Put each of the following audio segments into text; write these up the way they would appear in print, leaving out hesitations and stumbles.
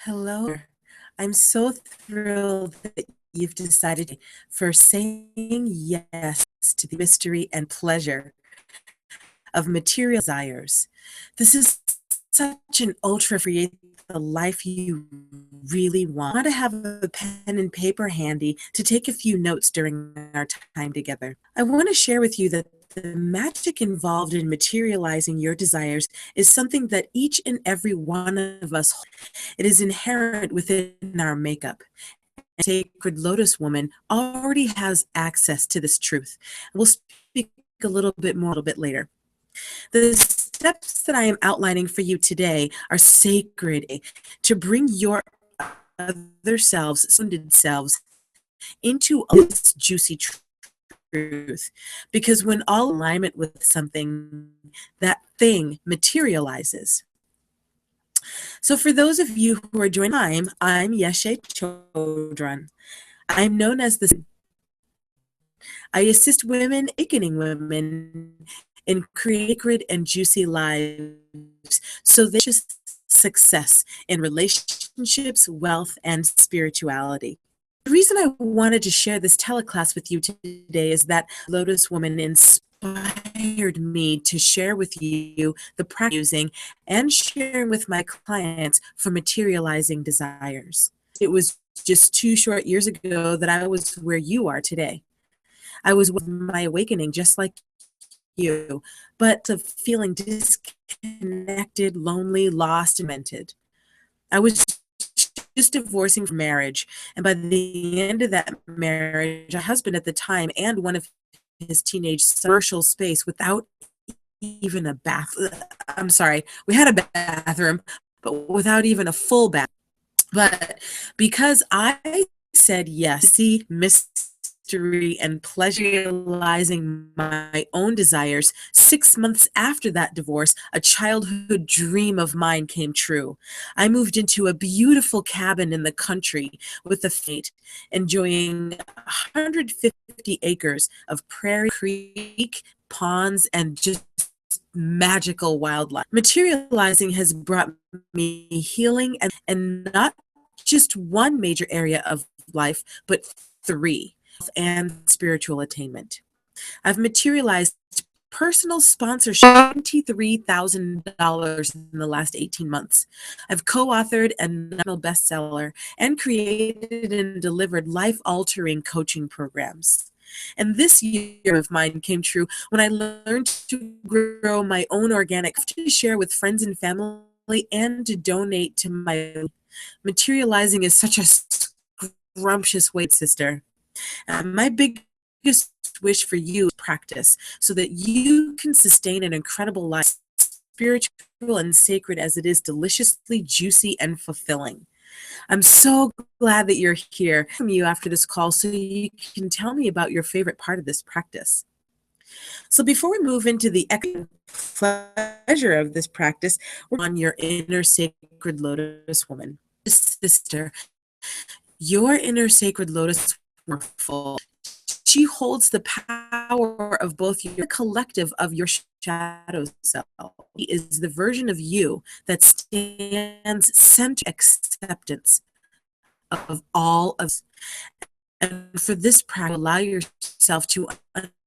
Hello. I'm so thrilled that you've decided for saying yes to the mystery and pleasure of material desires. This is such an ultra create the life you really want. I want to have a pen and paper handy to take a few notes during our time together. I want to share with you that the magic involved in materializing your desires is something that each and every one of us, it is inherent within our makeup. Sacred Lotus Woman already has access to this truth. We'll speak a little bit later. The steps that I am outlining for you today are sacred to bring your other selves, wounded selves, into this juicy truth. Because when all alignment with something, that thing materializes. So for those of you who are joining, I'm Yeshe Chodron. I'm known as the I assist women, awakening women in sacred and juicy lives so they just success in relationships, wealth, and spirituality. The reason I wanted to share this teleclass with you today is that Lotus Woman inspired me to share with you the practice using and sharing with my clients for materializing desires. It was just 2 short years ago that I was where you are today. I was with my awakening just like you, but of feeling disconnected, lonely, lost, and demented. I was just divorcing from marriage, and by the end of that marriage, my husband at the time and one of his teenage commercial space without even a bath. I'm sorry, we had a bathroom, but without even a full bath. But because I said yes, see mystery and pleasurealizing my own desires, 6 months after that divorce, a childhood dream of mine came true. I moved into a beautiful cabin in the country with a fate, enjoying 150 acres of prairie, creek, ponds, and just magical wildlife. Materializing has brought me healing and not just one major area of life, but three, and spiritual attainment. I've materialized personal sponsorship $23,000 in the last 18 months. I've co-authored a national bestseller and created and delivered life-altering coaching programs. And this year of mine came true when I learned to grow my own organic to share with friends and family and to donate to my materializing is such a scrumptious weight, sister. My biggest wish for you is practice so that you can sustain an incredible life, spiritual and sacred as it is deliciously juicy and fulfilling. I'm so glad that you're here from you after this call so you can tell me about your favorite part of this practice. So before we move into the pleasure of this practice, we're on your inner sacred lotus woman. Sister, your inner sacred lotus full. She holds the power of both your collective of your shadow self. She is the version of you that stands center acceptance of all of. And for this practice, allow yourself to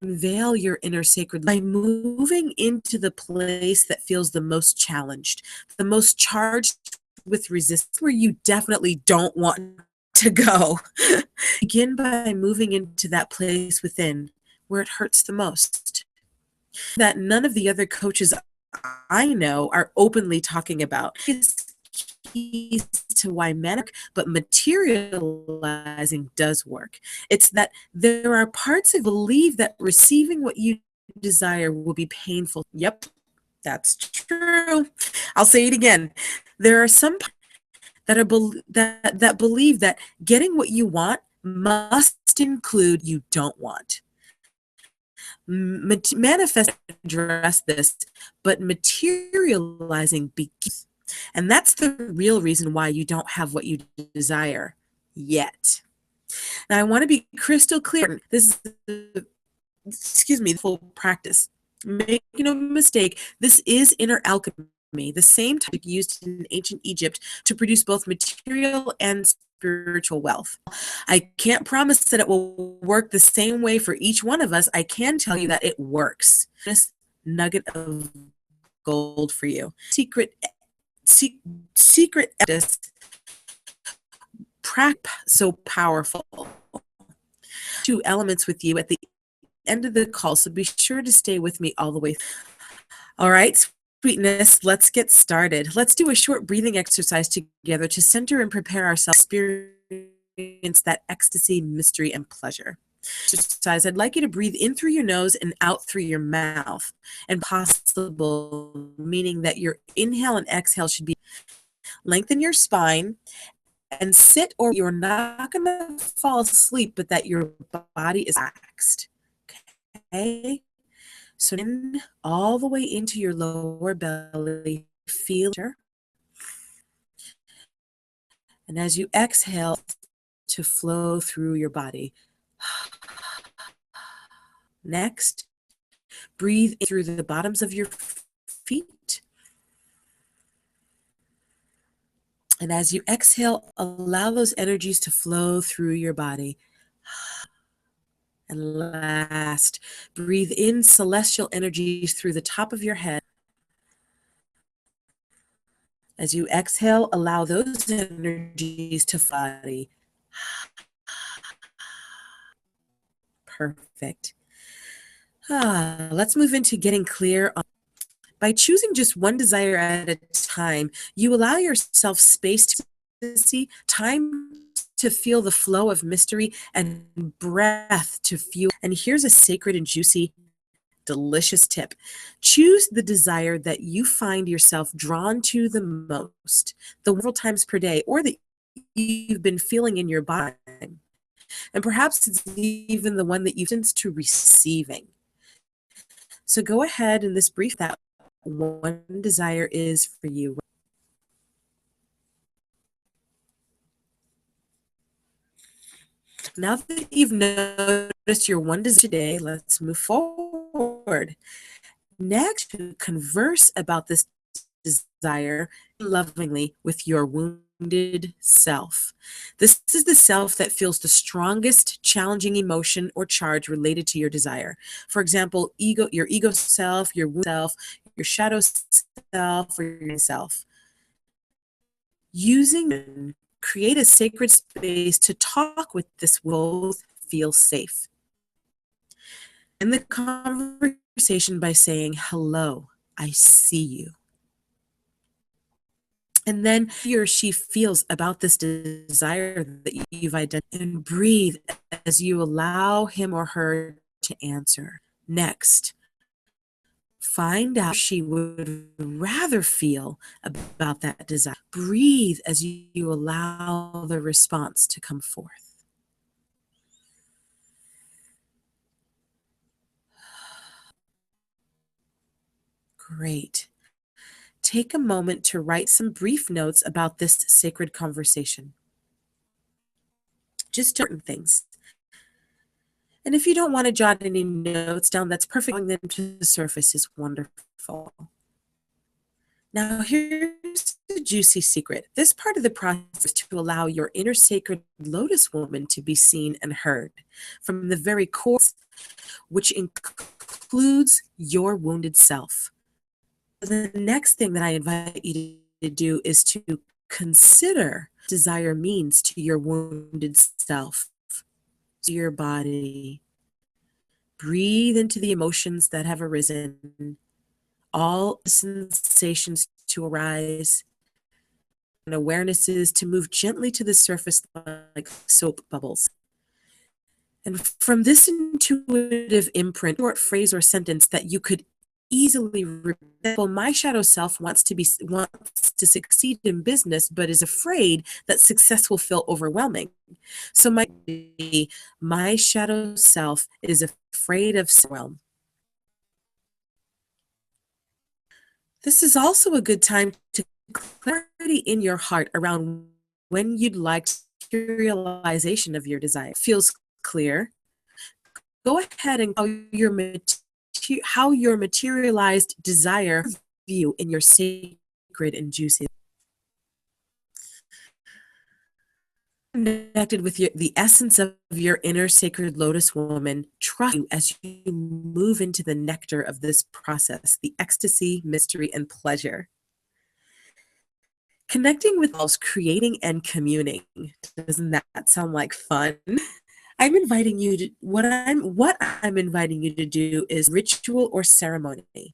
unveil your inner sacred by moving into the place that feels the most challenged, the most charged with resistance, where you definitely don't want to go. Begin by moving into that place within where it hurts the most. That none of the other coaches I know are openly talking about. It's keys to why manic, but materializing does work. It's that there are parts of believe that receiving what you desire will be painful. Yep, that's true. I'll say it again. There are some that that believe that getting what you want must include you don't want. Manifest address this, but materializing begins. And that's the real reason why you don't have what you desire yet. Now, I want to be crystal clear. This is, excuse me, full practice. Make no mistake, this is inner alchemy. alchemy, the same technique used in ancient Egypt to produce both material and spiritual wealth. I can't promise that it will work the same way for each one of us. I can tell you that it works. This nugget of gold for you. Secret so powerful. Two elements with you at the end of the call, so be sure to stay with me all the way. All right, sweetness, let's get started. Let's do a short breathing exercise together to center and prepare ourselves to experience that ecstasy, mystery, and pleasure. Exercise, I'd like you to breathe in through your nose and out through your mouth, and possible, meaning that your inhale and exhale should be lengthen your spine and sit, or you're not going to fall asleep, but that your body is relaxed. Okay? So in all the way into your lower belly, feel it. And as you exhale, to flow through your body. Next, breathe in through the bottoms of your feet. And as you exhale, allow those energies to flow through your body. And last, breathe in celestial energies through the top of your head. As you exhale, allow those energies to body. Perfect. Let's move into getting clear. By choosing just one desire at a time, you allow yourself space to see, time to feel the flow of mystery, and breath to fuel. And here's a sacred and juicy, delicious tip. Choose the desire that you find yourself drawn to the most, the several times per day, or that you've been feeling in your body. And perhaps it's even the one that you've since to receiving. So go ahead in this brief that one desire is for you. Now that you've noticed your one desire today, let's move forward. Next, to converse about this desire lovingly with your wounded self. This is the self that feels the strongest challenging emotion or charge related to your desire. For example, your ego self, your wounded self, your shadow self, or your self. Create a sacred space to talk with this both feel safe. In the conversation by saying, hello, I see you. And then he or she feels about this desire that you've identified, and breathe as you allow him or her to answer. Next, find out she would rather feel about that desire. Breathe as you allow the response to come forth. Great. Take a moment to write some brief notes about this sacred conversation. Just certain things. And if you don't want to jot any notes down, that's perfect. Bringing them to the surface is wonderful. Now, here's the juicy secret. This part of the process is to allow your inner sacred lotus woman to be seen and heard from the very core, which includes your wounded self. The next thing that I invite you to do is to consider what desire means to your wounded self, to your body. Breathe into the emotions that have arisen, all sensations to arise, and awarenesses to move gently to the surface like soap bubbles. And from this intuitive imprint, short phrase or sentence that you could easily repeat. Well, my shadow self wants to succeed in business, but is afraid that success will feel overwhelming. So my shadow self is afraid of overwhelm. This is also a good time to clarity in your heart around when you'd like materialization of your desire. Feels clear. Go ahead and how your materialized desire view in your sacred sacred and juicy. Connected with the essence of your inner sacred lotus woman, trust you as you move into the nectar of this process, the ecstasy, mystery, and pleasure. Connecting with others, creating and communing. Doesn't that sound like fun? I'm inviting you to what I'm inviting you to do is ritual or ceremony.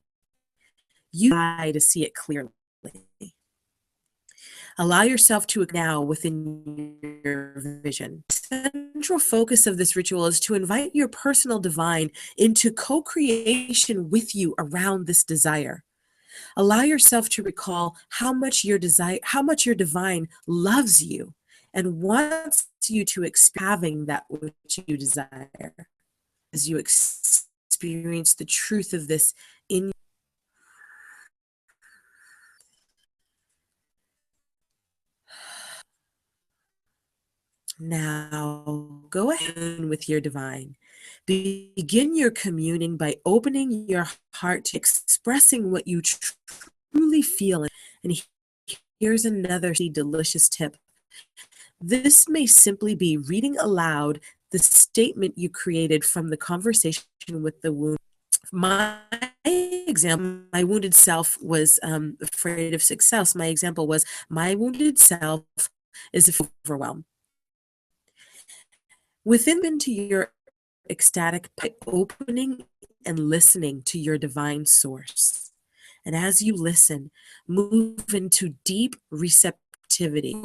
You try to see it clearly. Allow yourself to now within your vision. The central focus of this ritual is to invite your personal divine into co-creation with you around this desire. Allow yourself to recall how much your divine loves you and wants you to experience having that which you desire. As you experience the truth of this in now, go ahead with your divine. Begin your communing by opening your heart to expressing what you truly feel. And here's another delicious tip. This may simply be reading aloud the statement you created from the conversation with the wound. My example, my wounded self was afraid of success. My example was, my wounded self is overwhelmed. Within into your ecstatic by opening and listening to your divine source. And as you listen, move into deep receptivity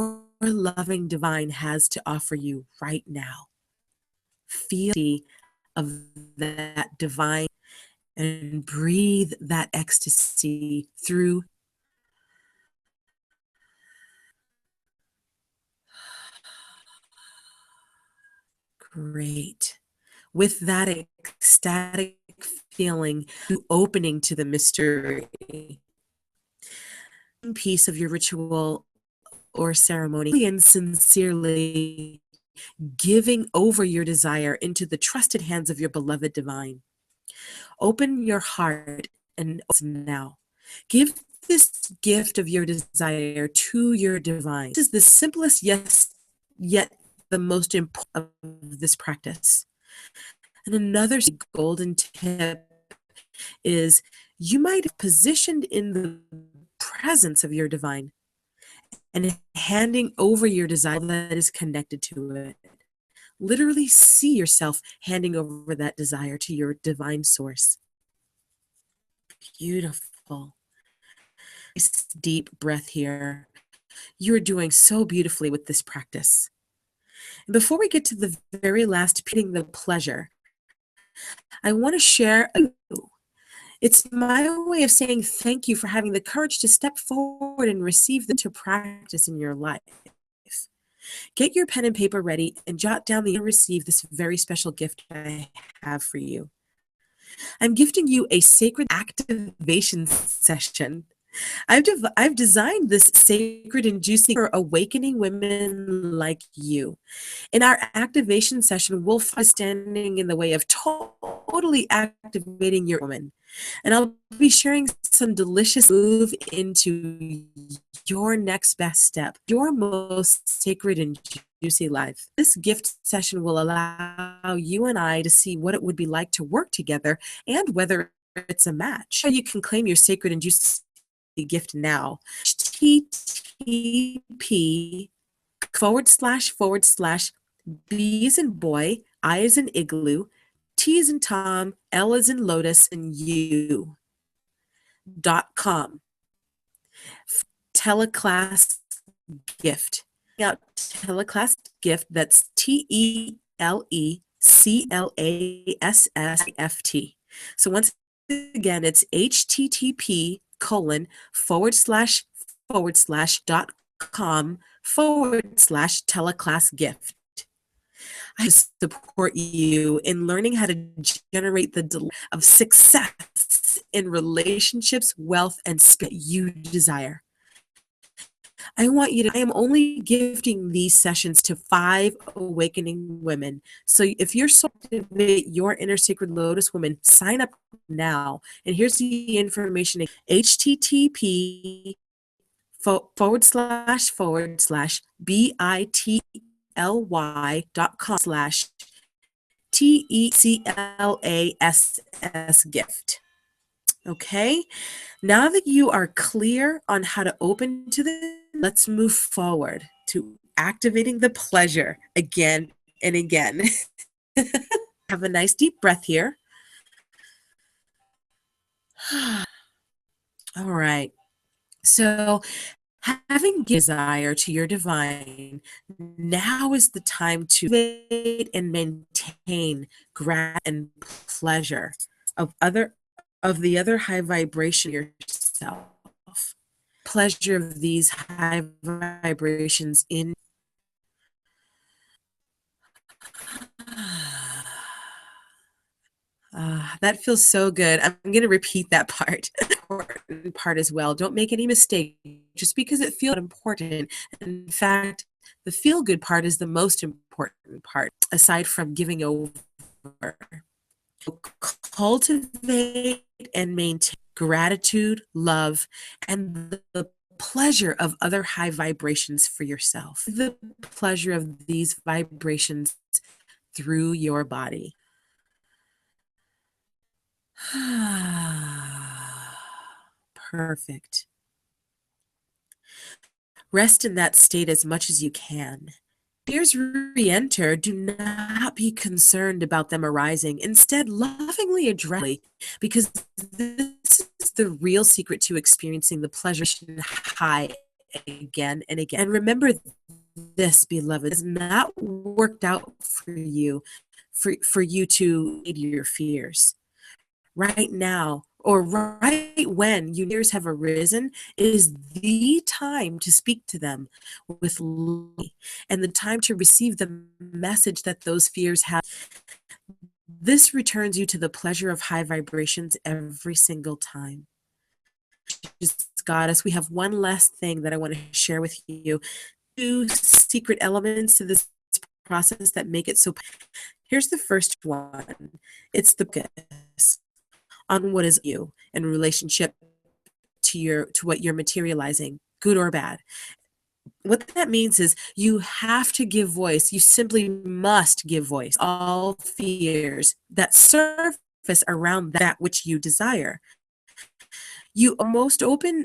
your loving divine has to offer you right now. Feel of that divine and breathe that ecstasy through. Great. With that ecstatic feeling, opening to the mystery, piece of your ritual or ceremony, and sincerely giving over your desire into the trusted hands of your beloved divine. Open your heart and now. Give this gift of your desire to your divine. This is the simplest, yes, yet the most important of this practice. And another golden tip is you might have positioned in the presence of your divine and handing over your desire that is connected to it. Literally see yourself handing over that desire to your divine source. Beautiful. Nice deep breath here. You're doing so beautifully with this practice. And before we get to the very last, pitting the pleasure, I want to share it's my way of saying thank you for having the courage to step forward and receive the to practice in your life. Get your pen and paper ready and jot down the receive this very special gift I have for you. I'm gifting you a sacred activation session. I've designed this sacred and juicy for awakening women like you. In our activation session, we'll find standing in the way of totally activating your woman. And I'll be sharing some delicious move into your next best step, your most sacred and juicy life. This gift session will allow you and I to see what it would be like to work together and whether it's a match. You can claim your sacred and juicy gift now. http:// B as in boy, I as in igloo, T as in Tom, L as in Lotus, and U.com. Teleclass gift. Out teleclass gift, that's TELECLASSFT. So once again, it's http:// gift. I support you in learning how to generate the delight of success in relationships, wealth, and spirit you desire. I am only gifting these sessions to 5 awakening women. So if you're so activate your inner sacred lotus woman, sign up now. And here's the information: http bit.ly/TECLASS gift. Okay, now that you are clear on how to open to this, let's move forward to activating the pleasure again and again. Have a nice deep breath here. All right. So, having desire to your divine, now is the time to cultivate and maintain gratitude and pleasure of the other high vibration yourself. Pleasure of these high vibrations in that feels so good. I'm going to repeat that part, important part as well. Don't make any mistake just because it feels important. In fact, the feel good part is the most important part, aside from giving over. Cultivate and maintain gratitude, love, and the pleasure of other high vibrations for yourself. The pleasure of these vibrations through your body. Perfect. Rest in that state as much as you can. Fears re-enter, do not be concerned about them arising. Instead, lovingly address because this is the real secret to experiencing the pleasure high again and again. And remember this, beloved, is not worked out for you for you to aid your fears. Right now, or right when your fears have arisen, is the time to speak to them with love and the time to receive the message that those fears have. This returns you to the pleasure of high vibrations every single time. Goddess, we have one last thing that I want to share with you. 2 secret elements to this process that make it so. Here's the first one. It's the focus on what is you in relationship to what you're materializing, good or bad. What that means is you have to give voice. You simply must give voice all fears that surface around that which you desire. You most open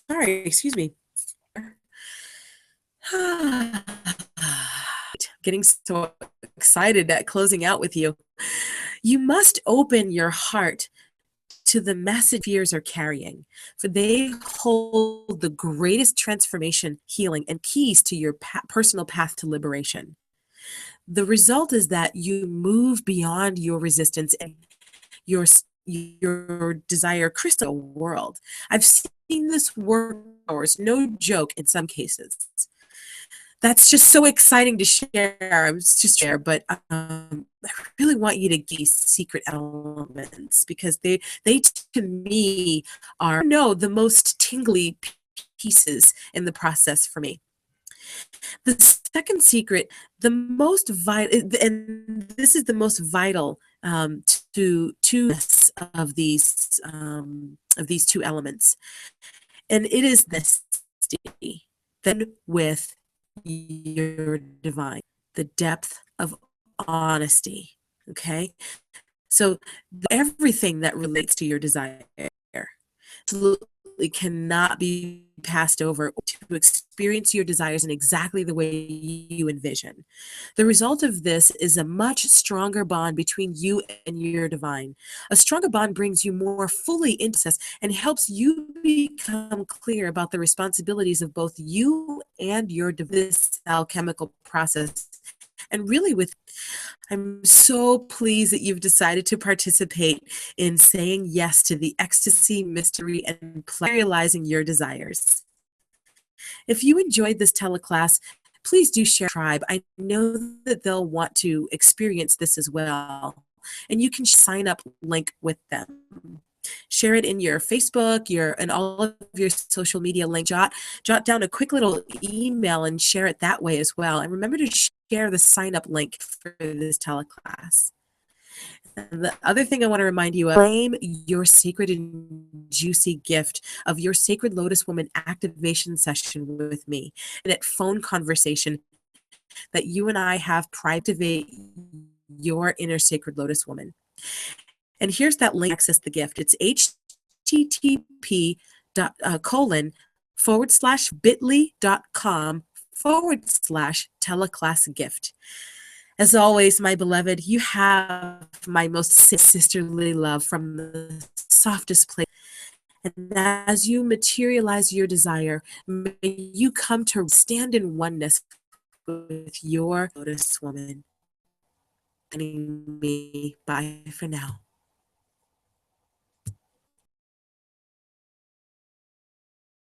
sorry, excuse me. Getting so excited at closing out with you. You must open your heart to the message fears are carrying, for they hold the greatest transformation, healing, and keys to your personal path to liberation. The result is that you move beyond your resistance and your desire crystal world. I've seen this work hours, no joke in some cases. That's just so exciting to share. I was just share, but I really want you to get these secret elements because they to me are the most tingly pieces in the process for me. The second secret, the most vital, and this is the most vital to of these 2 elements, and it is this: then with your divine, the depth of honesty. Okay, so everything that relates to your desire absolutely cannot be passed over to experience your desires in exactly the way you envision. The result of this is a much stronger bond between you and your divine. A stronger bond brings you more fully into this and helps you become clear about the responsibilities of both you and your this alchemical process. And really I'm so pleased that you've decided to participate in saying yes to the ecstasy, mystery, and materializing your desires. If you enjoyed this teleclass, please do share tribe. I know that they'll want to experience this as well. And you can sign up link with them. Share it in your Facebook, and all of your social media links. Jot down a quick little email and share it that way as well. And remember to share the sign up link for this teleclass. And the other thing I want to remind you of, claim your sacred juicy gift of your Sacred Lotus Woman activation session with me, and that phone conversation that you and I have activate your inner Sacred Lotus Woman. And here's that link to access the gift. It's http://bit.ly.com/teleclassgift. As always, my beloved, you have my most sisterly love from the softest place. And as you materialize your desire, may you come to stand in oneness with your Lotus Woman. Me. Bye for now.